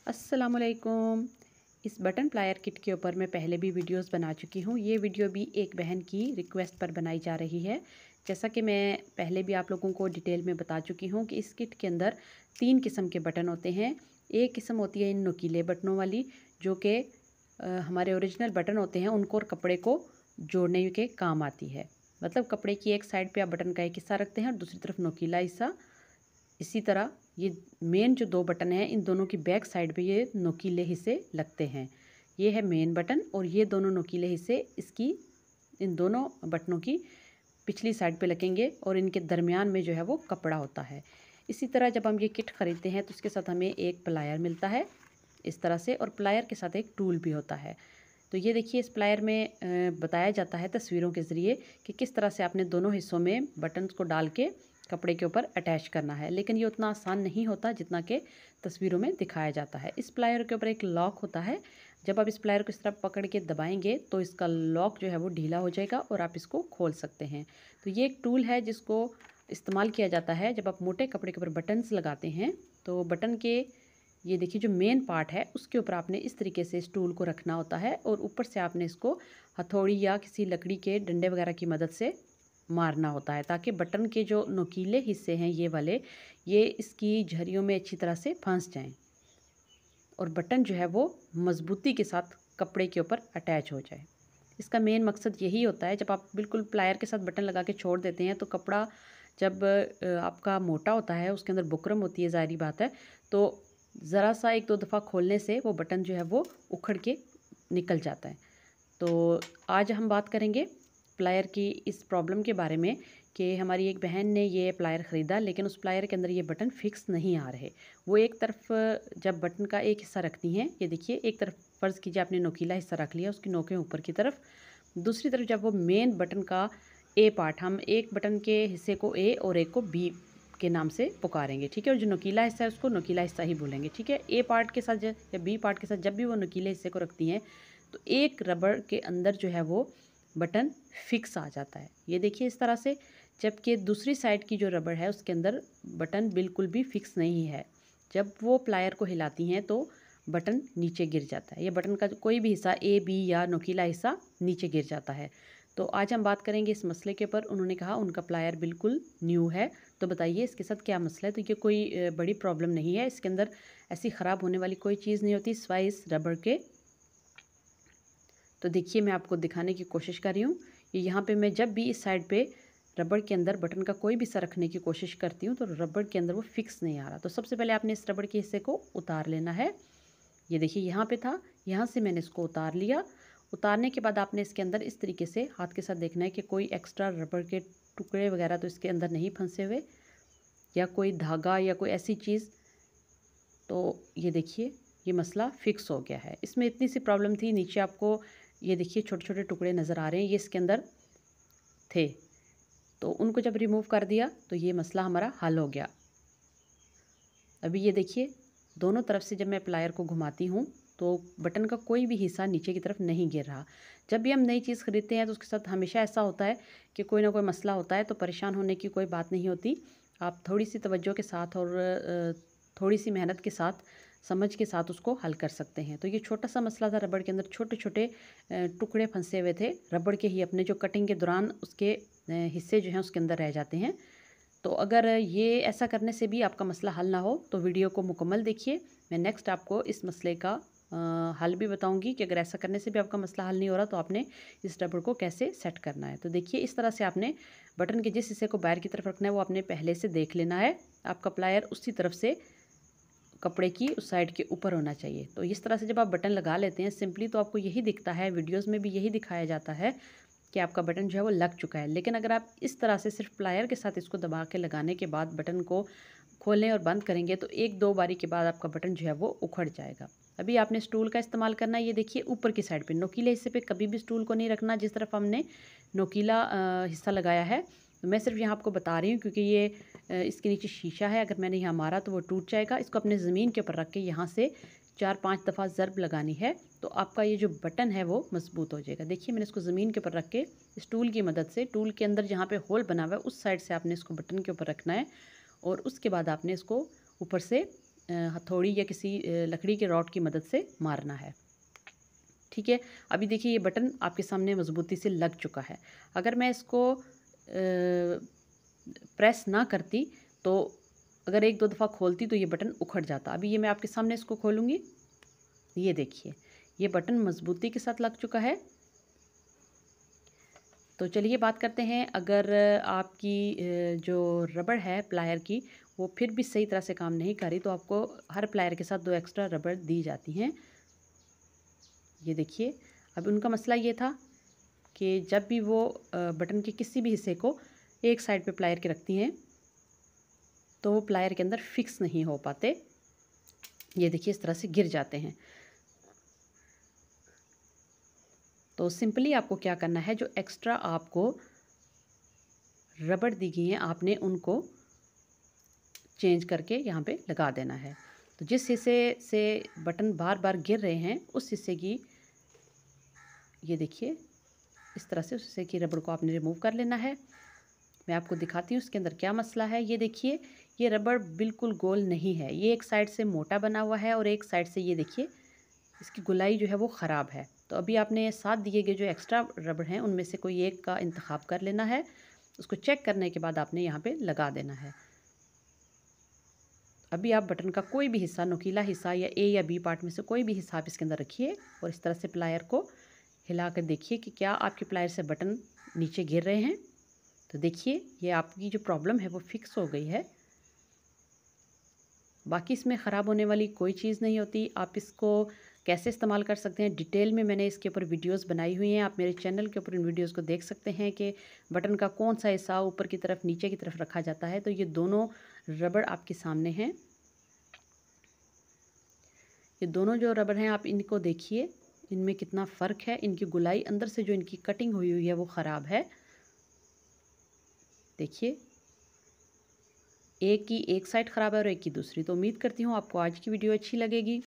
अस्सलामुअलैकुम। इस button plier kit के ऊपर मैं पहले भी वीडियोस बना चुकी हूँ। ये वीडियो भी एक बहन की रिक्वेस्ट पर बनाई जा रही है। जैसा कि मैं पहले भी आप लोगों को डिटेल में बता चुकी हूँ कि इस किट के अंदर 3 किस्म के बटन होते हैं। एक किस्म होती है इन नुकीले बटनों वाली, जो कि हमारे ओरिजिनल बटन होते हैं, उनको और कपड़े को जोड़ने के काम आती है। मतलब कपड़े की एक साइड पे आप बटन का एक हिस्सा रखते हैं और दूसरी तरफ नुकीला हिस्सा। इसी तरह ये मेन जो 2 बटन हैं, इन दोनों की बैक साइड पे ये नुकीले हिस्से लगते हैं। ये है मेन बटन और ये दोनों नुकीले हिस्से इसकी इन दोनों बटनों की पिछली साइड पे लगेंगे और इनके दरमियान में जो है वो कपड़ा होता है। इसी तरह जब हम ये किट ख़रीदते हैं तो उसके साथ हमें एक प्लायर मिलता है इस तरह से, और प्लायर के साथ एक टूल भी होता है। तो ये देखिए, इस प्लायर में बताया जाता है तस्वीरों के ज़रिए कि किस तरह से आपने दोनों हिस्सों में बटन्स को डाल के कपड़े के ऊपर अटैच करना है। लेकिन ये उतना आसान नहीं होता जितना कि तस्वीरों में दिखाया जाता है। इस प्लायर के ऊपर एक लॉक होता है। जब आप इस प्लायर को इस तरह पकड़ के दबाएंगे तो इसका लॉक जो है वो ढीला हो जाएगा और आप इसको खोल सकते हैं। तो ये एक टूल है जिसको इस्तेमाल किया जाता है जब आप मोटे कपड़े के ऊपर बटन्स लगाते हैं। तो बटन के ये देखिए जो मेन पार्ट है उसके ऊपर आपने इस तरीके से इस टूल को रखना होता है और ऊपर से आपने इसको हथौड़ी या किसी लकड़ी के डंडे वगैरह की मदद से मारना होता है, ताकि बटन के जो नुकीले हिस्से हैं ये वाले, ये इसकी झरियों में अच्छी तरह से फंस जाएं और बटन जो है वो मज़बूती के साथ कपड़े के ऊपर अटैच हो जाए। इसका मेन मकसद यही होता है। जब आप बिल्कुल प्लायर के साथ बटन लगा के छोड़ देते हैं तो कपड़ा जब आपका मोटा होता है, उसके अंदर बुकरम होती है, ज़ाहिरी बात है, तो ज़रा सा 1-2 दफ़ा खोलने से वो बटन जो है वो उखड़ के निकल जाता है। तो आज हम बात करेंगे प्लायर की इस प्रॉब्लम के बारे में कि हमारी एक बहन ने ये प्लायर ख़रीदा, लेकिन उस प्लायर के अंदर ये बटन फ़िक्स नहीं आ रहे। वो एक तरफ जब बटन का एक हिस्सा रखती हैं, ये देखिए, एक तरफ फ़र्ज़ कीजिए आपने नुकीला हिस्सा रख लिया, उसकी नोकें ऊपर की तरफ। दूसरी तरफ जब वो मेन बटन का ए पार्ट, हम एक बटन के हिस्से को ए और एक को बी के नाम से पुकारेंगे, ठीक है? और जो नुकीला हिस्सा है उसको नुकीला हिस्सा ही बोलेंगे, ठीक है? ए पार्ट के साथ या बी पार्ट के साथ जब भी वो नुकीले हिस्से को रखती हैं तो एक रबड़ के अंदर जो है वो बटन फिक्स आ जाता है। ये देखिए इस तरह से। जबकि दूसरी साइड की जो रबड़ है उसके अंदर बटन बिल्कुल भी फिक्स नहीं है। जब वो प्लायर को हिलाती हैं तो बटन नीचे गिर जाता है। ये बटन का कोई भी हिस्सा ए, बी या नुकीला हिस्सा नीचे गिर जाता है। तो आज हम बात करेंगे इस मसले के ऊपर। उन्होंने कहा उनका प्लायर बिल्कुल न्यू है, तो बताइए इसके साथ क्या मसला है। तो ये कोई बड़ी प्रॉब्लम नहीं है। इसके अंदर ऐसी ख़राब होने वाली कोई चीज़ नहीं होती सिवाय इस रबड़ के। तो देखिए, मैं आपको दिखाने की कोशिश कर रही हूँ। ये यहाँ पे मैं जब भी इस साइड पे रबड़ के अंदर बटन का कोई भी हिस्सा रखने की कोशिश करती हूँ तो रबड़ के अंदर वो फिक्स नहीं आ रहा। तो सबसे पहले आपने इस रबड़ के हिस्से को उतार लेना है। ये देखिए यहाँ पे था, यहाँ से मैंने इसको उतार लिया। उतारने के बाद आपने इसके अंदर इस तरीके से हाथ के साथ देखना है कि कोई एक्स्ट्रा रबड़ के टुकड़े वगैरह तो इसके अंदर नहीं फंसे हुए, या कोई धागा या कोई ऐसी चीज़। तो ये देखिए, ये मसला फ़िक्स हो गया है। इसमें इतनी सी प्रॉब्लम थी, नीचे आपको ये देखिए छोटे-छोटे टुकड़े नज़र आ रहे हैं, ये इसके अंदर थे। तो उनको जब रिमूव कर दिया तो ये मसला हमारा हल हो गया। अभी ये देखिए, दोनों तरफ से जब मैं प्लायर को घुमाती हूँ तो बटन का कोई भी हिस्सा नीचे की तरफ नहीं गिर रहा। जब भी हम नई चीज़ ख़रीदते हैं तो उसके साथ हमेशा ऐसा होता है कि कोई ना कोई मसला होता है, तो परेशान होने की कोई बात नहीं होती। आप थोड़ी सी तवज्जो के साथ और थोड़ी सी मेहनत के साथ, समझ के साथ उसको हल कर सकते हैं। तो ये छोटा सा मसला था, रबड़ के अंदर छोटे-छोटे टुकड़े फंसे हुए थे रबड़ के ही, अपने जो कटिंग के दौरान उसके हिस्से जो हैं उसके अंदर रह जाते हैं। तो अगर ये ऐसा करने से भी आपका मसला हल ना हो तो वीडियो को मुकम्मल देखिए। मैं नेक्स्ट आपको इस मसले का हल भी बताऊंगी कि अगर ऐसा करने से भी आपका मसला हल नहीं हो रहा तो आपने इस रबड़ को कैसे सेट करना है। तो देखिए, इस तरह से आपने बटन के जिस हिस्से को बाहर की तरफ रखना है वो आपने पहले से देख लेना है। आपका प्लायर उसी तरफ से कपड़े की उस साइड के ऊपर होना चाहिए। तो इस तरह से जब आप बटन लगा लेते हैं सिंपली, तो आपको यही दिखता है, वीडियोज़ में भी यही दिखाया जाता है कि आपका बटन जो है वो लग चुका है। लेकिन अगर आप इस तरह से सिर्फ प्लायर के साथ इसको दबा के लगाने के बाद बटन को खोलें और बंद करेंगे तो 1-2 बारी के बाद आपका बटन जो है वो उखड़ जाएगा। अभी आपने स्टूल का इस्तेमाल करना है। ये देखिए, ऊपर की साइड पे नुकीले हिस्से पे कभी भी स्टूल को नहीं रखना जिस तरफ हमने नुकीला हिस्सा लगाया है। तो मैं सिर्फ यहाँ आपको बता रही हूँ क्योंकि ये इसके नीचे शीशा है, अगर मैंने यहाँ मारा तो वो टूट जाएगा। इसको अपने ज़मीन के ऊपर रख के यहाँ से 4-5 दफ़ा ज़रब लगानी है तो आपका ये जो बटन है वो मज़बूत हो जाएगा। देखिए, मैंने इसको ज़मीन के ऊपर रख के स्टूल की मदद से, टूल के अंदर जहाँ पे होल बना हुआ है उस साइड से आपने इसको बटन के ऊपर रखना है और उसके बाद आपने इसको ऊपर से हथौड़ी या किसी लकड़ी के रॉड की मदद से मारना है। ठीक है, अभी देखिए ये बटन आपके सामने मज़बूती से लग चुका है। अगर मैं इसको प्रेस ना करती तो अगर एक दो दफ़ा खोलती तो ये बटन उखड़ जाता। अभी ये मैं आपके सामने इसको खोलूँगी, ये देखिए ये बटन मज़बूती के साथ लग चुका है। तो चलिए बात करते हैं, अगर आपकी जो रबड़ है प्लायर की वो फिर भी सही तरह से काम नहीं कर रही तो आपको हर प्लायर के साथ 2 एक्स्ट्रा रबड़ दी जाती हैं। ये देखिए, अब उनका मसला ये था कि जब भी वो बटन के किसी भी हिस्से को एक साइड पे प्लायर के रखती हैं तो वो प्लायर के अंदर फिक्स नहीं हो पाते। ये देखिए इस तरह से गिर जाते हैं। तो सिंपली आपको क्या करना है, जो एक्स्ट्रा आपको रबड़ दी गई हैं आपने उनको चेंज करके यहाँ पे लगा देना है। तो जिस हिस्से से बटन बार बार गिर रहे हैं उस हिस्से की, ये देखिए इस तरह से उस हिस्से की रबड़ को आपने रिमूव कर लेना है। मैं आपको दिखाती हूँ इसके अंदर क्या मसला है। ये देखिए ये रबड़ बिल्कुल गोल नहीं है, ये एक साइड से मोटा बना हुआ है और एक साइड से ये देखिए इसकी गोलाई जो है वो ख़राब है। तो अभी आपने साथ दिए गए जो एक्स्ट्रा रबड़ हैं उनमें से कोई एक का इंतखाब कर लेना है। उसको चेक करने के बाद आपने यहाँ पे लगा देना है। अभी आप बटन का कोई भी हिस्सा, नुकीला हिस्सा या ए या बी पार्ट में से कोई भी हिस्सा आप इसके अंदर रखिए और इस तरह से प्लायर को हिला कर देखिए कि क्या आपके प्लायर से बटन नीचे गिर रहे हैं। तो देखिए ये आपकी जो प्रॉब्लम है वो फिक्स हो गई है। बाकी इसमें ख़राब होने वाली कोई चीज़ नहीं होती। आप इसको कैसे इस्तेमाल कर सकते हैं डिटेल में मैंने इसके ऊपर वीडियोस बनाई हुई हैं। आप मेरे चैनल के ऊपर इन वीडियोस को देख सकते हैं कि बटन का कौन सा हिस्सा ऊपर की तरफ नीचे की तरफ रखा जाता है। तो ये दोनों रबड़ आपके सामने हैं। ये दोनों जो रबड़ हैं आप इनको देखिए, इनमें कितना फ़र्क है। इनकी गुलाई अंदर से जो इनकी कटिंग हुई हुई है वो ख़राब है। देखिए एक की एक साइड ख़राब है और एक की दूसरी। तो उम्मीद करती हूँ आपको आज की वीडियो अच्छी लगेगी।